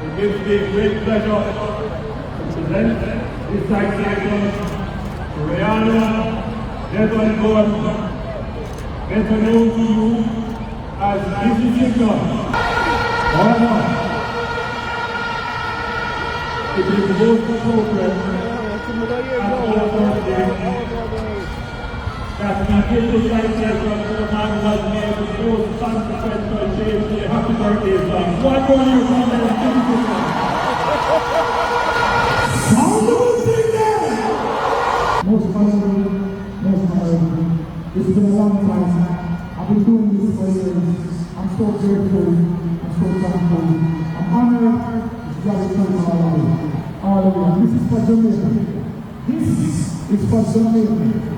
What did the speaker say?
It gives me great pleasure to present this citation to Rihanna Devon Gordon, better known to you as Missy Singer. However, it is most appropriate at our birthday that we give this citation to the man who has made the most consequential change to the Happy Birthday song. One more year from there, Missy Singer. Sound of the thing there! Most honorable, this has been a long time. I've been doing this for years. I'm so grateful. I'm so thankful. I'm honored. It's gratitude all of you. This is for Jamaica. This is for Jamaica.